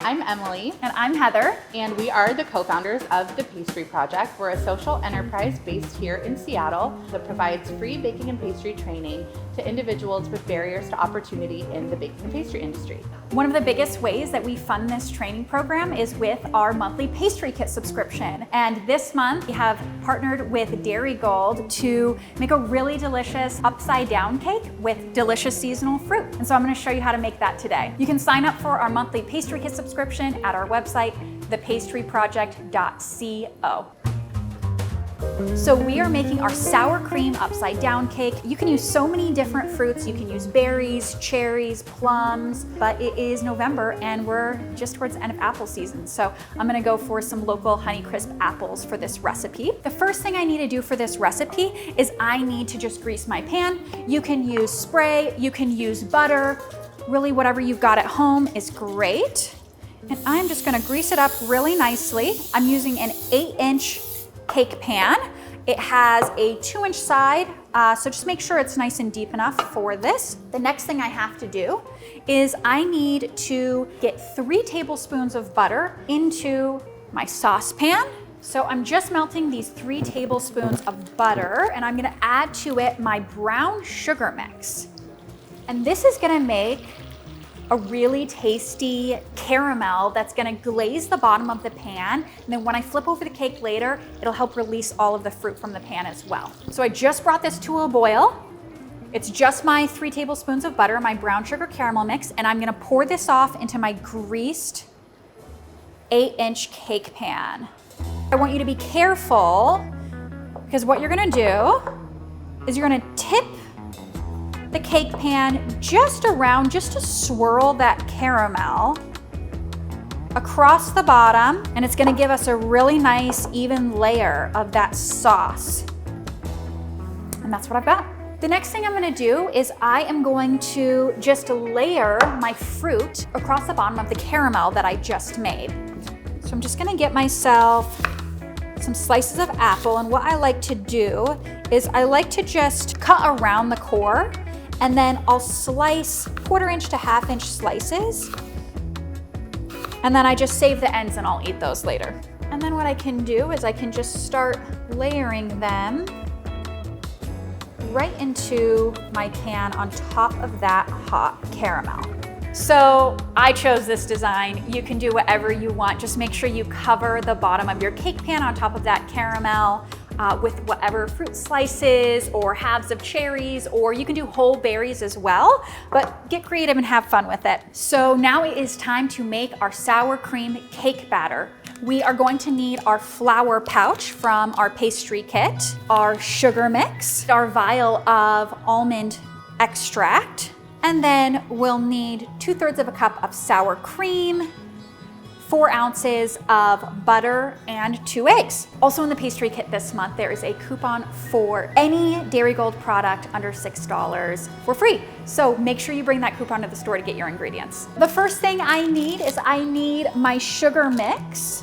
I'm Emily. And I'm Heather. And we are the co-founders of the Pastry Project. We're a social enterprise based here in Seattle that provides free baking and pastry training to individuals with barriers to opportunity in the baking and pastry industry. One of the biggest ways that we fund this training program is with our monthly pastry kit subscription. And this month we have partnered with Darigold to make a really delicious upside down cake with delicious seasonal fruit. And so I'm going to show you how to make that today. You can sign up for our monthly pastry kit subscription at our website, thepastryproject.co. So we are making our sour cream upside down cake. You can use so many different fruits. You can use berries, cherries, plums, but it is November and we're just towards the end of apple season. So I'm gonna go for some local Honeycrisp apples for this recipe. The first thing I need to do for this recipe is I need to just grease my pan. You can use spray, you can use butter, really whatever you've got at home is great. And I'm just gonna grease it up really nicely. I'm using an 8-inch cake pan. It has a 2-inch side, so just make sure it's nice and deep enough for this. The next thing I have to do is I need to get 3 tablespoons of butter into my saucepan. So I'm just melting these 3 tablespoons of butter, and I'm gonna add to it my brown sugar mix. And this is gonna make a really tasty caramel that's gonna glaze the bottom of the pan. And then when I flip over the cake later, it'll help release all of the fruit from the pan as well. So I just brought this to a boil. It's just my 3 tablespoons of butter, my brown sugar caramel mix, and I'm gonna pour this off into my greased 8-inch cake pan. I want you to be careful because what you're gonna do is you're gonna tip the cake pan just around, just to swirl that caramel across the bottom, and it's gonna give us a really nice even layer of that sauce. And that's what I've got. The next thing I'm gonna do is I am going to just layer my fruit across the bottom of the caramel that I just made. So I'm just gonna get myself some slices of apple, and what I like to do is I like to just cut around the core, and then I'll slice 1/4-inch to 1/2-inch slices. And then I just save the ends and I'll eat those later. And then what I can do is I can just start layering them right into my pan on top of that hot caramel. So I chose this design. You can do whatever you want. Just make sure you cover the bottom of your cake pan on top of that caramel with whatever fruit slices or halves of cherries, or you can do whole berries as well, but get creative and have fun with it. So now it is time to make our sour cream cake batter. We are going to need our flour pouch from our pastry kit, our sugar mix, our vial of almond extract, and then we'll need 2/3 of a cup of sour cream, 4 ounces of butter, and 2 eggs. Also in the pastry kit this month, there is a coupon for any Darigold product under $6 for free. So make sure you bring that coupon to the store to get your ingredients. The first thing I need is I need my sugar mix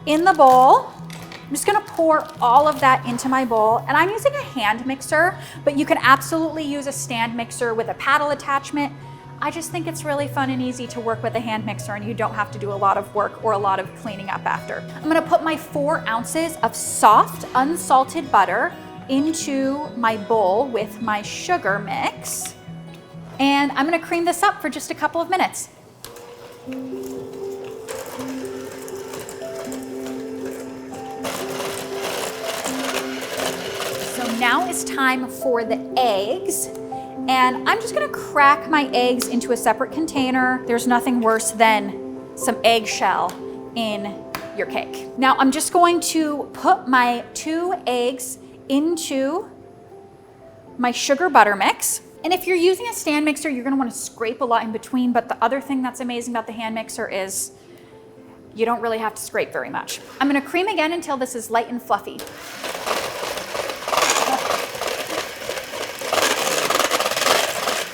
in the bowl. I'm just gonna pour all of that into my bowl, and I'm using a hand mixer, but you can absolutely use a stand mixer with a paddle attachment. I just think it's really fun and easy to work with a hand mixer, and you don't have to do a lot of work or a lot of cleaning up after. I'm gonna put my 4 ounces of soft, unsalted butter into my bowl with my sugar mix, and I'm gonna cream this up for just a couple of minutes. So now it's time for the eggs. And I'm just gonna crack my eggs into a separate container. There's nothing worse than some eggshell in your cake. Now I'm just going to put my 2 eggs into my sugar butter mix. And if you're using a stand mixer, you're gonna wanna scrape a lot in between, but the other thing that's amazing about the hand mixer is you don't really have to scrape very much. I'm gonna cream again until this is light and fluffy.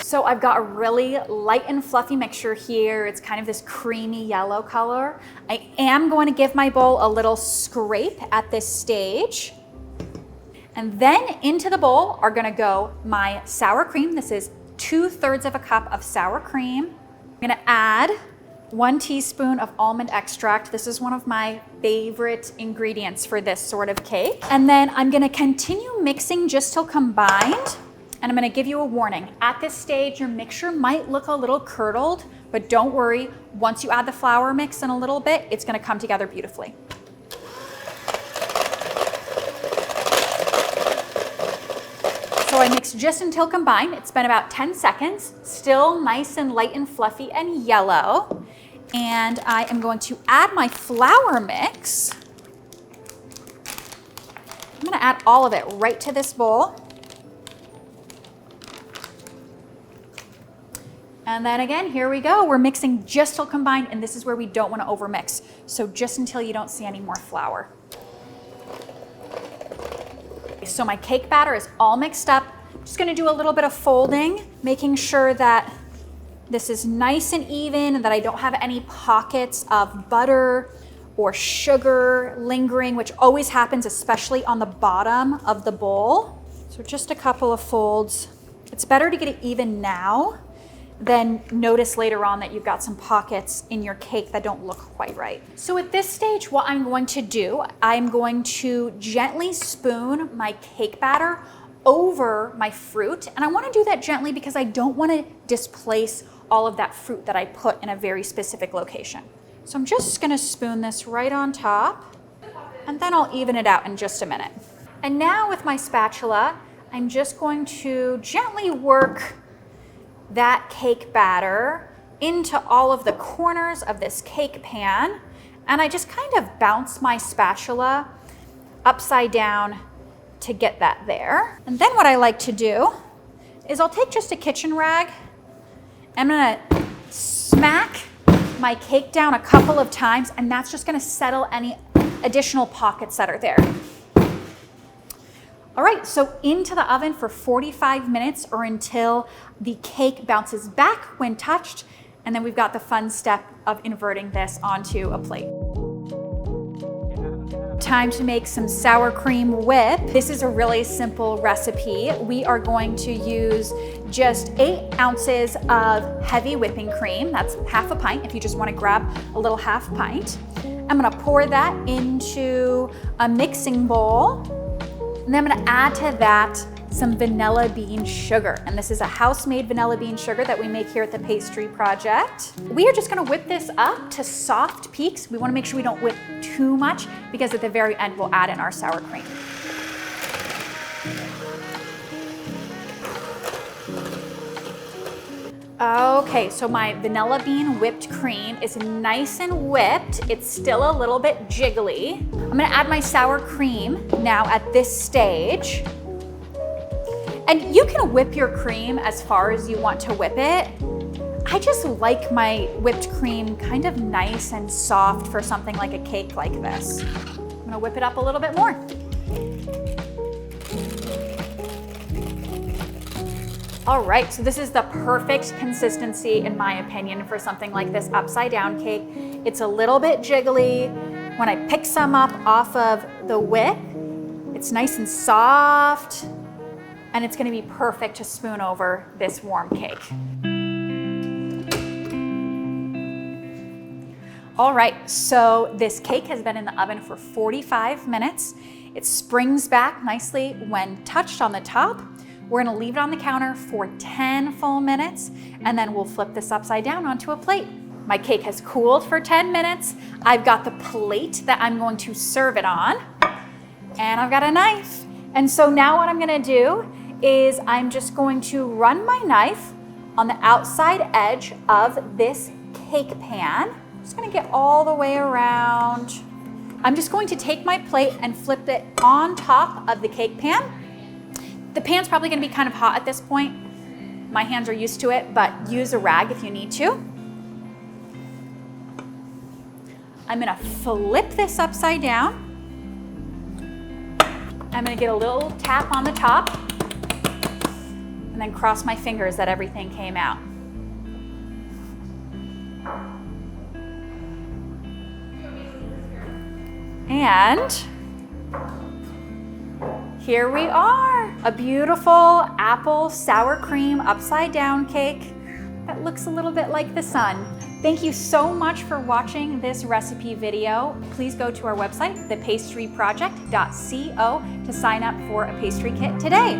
So I've got a really light and fluffy mixture here. It's kind of this creamy yellow color. I am going to give my bowl a little scrape at this stage. And then into the bowl are gonna go my sour cream. This is 2/3 of a cup of sour cream. I'm gonna add 1 teaspoon of almond extract. This is one of my favorite ingredients for this sort of cake. And then I'm gonna continue mixing just till combined. And I'm gonna give you a warning. At this stage, your mixture might look a little curdled, but don't worry. Once you add the flour mix in a little bit, it's gonna come together beautifully. So I mixed just until combined. It's been about 10 seconds, still nice and light and fluffy and yellow. And I am going to add my flour mix. I'm gonna add all of it right to this bowl. And then again, here we go. We're mixing just till combined, and this is where we don't want to overmix. So just until you don't see any more flour. So my cake batter is all mixed up. I'm just gonna do a little bit of folding, making sure that this is nice and even and that I don't have any pockets of butter or sugar lingering, which always happens, especially on the bottom of the bowl. So just a couple of folds. It's better to get it even now then notice later on that you've got some pockets in your cake that don't look quite right. So at this stage, what I'm going to do, I'm going to gently spoon my cake batter over my fruit. And I want to do that gently because I don't want to displace all of that fruit that I put in a very specific location. So I'm just going to spoon this right on top, and then I'll even it out in just a minute. And now with my spatula, I'm just going to gently work that cake batter into all of the corners of this cake pan. And I just kind of bounce my spatula upside down to get that there. And then what I like to do is I'll take just a kitchen rag. I'm gonna smack my cake down a couple of times, and that's just gonna settle any additional pockets that are there. All right, so into the oven for 45 minutes or until the cake bounces back when touched, and then we've got the fun step of inverting this onto a plate. Time to make some sour cream whip. This is a really simple recipe. We are going to use just 8 ounces of heavy whipping cream. That's half a pint if you just want to grab a little half pint. I'm gonna pour that into a mixing bowl. And then I'm gonna add to that some vanilla bean sugar. And this is a house-made vanilla bean sugar that we make here at the Pastry Project. We are just gonna whip this up to soft peaks. We wanna make sure we don't whip too much because at the very end we'll add in our sour cream. Okay, so my vanilla bean whipped cream is nice and whipped. It's still a little bit jiggly. I'm gonna add my sour cream now at this stage. And you can whip your cream as far as you want to whip it. I just like my whipped cream kind of nice and soft for something like a cake like this. I'm gonna whip it up a little bit more. All right, so this is the perfect consistency, in my opinion, for something like this upside down cake. It's a little bit jiggly. When I pick some up off of the whip, it's nice and soft, and it's gonna be perfect to spoon over this warm cake. All right, so this cake has been in the oven for 45 minutes. It springs back nicely when touched on the top. We're gonna leave it on the counter for 10 full minutes, and then we'll flip this upside down onto a plate. My cake has cooled for 10 minutes. I've got the plate that I'm going to serve it on, and I've got a knife. And so now what I'm gonna do is I'm just going to run my knife on the outside edge of this cake pan. I'm just gonna get all the way around. I'm just going to take my plate and flip it on top of the cake pan. The pan's probably gonna be kind of hot at this point. My hands are used to it, but use a rag if you need to. I'm gonna flip this upside down. I'm gonna get a little tap on the top and then cross my fingers that everything came out. And here we are, a beautiful apple sour cream upside down cake that looks a little bit like the sun. Thank you so much for watching this recipe video. Please go to our website, thepastryproject.co, to sign up for a pastry kit today.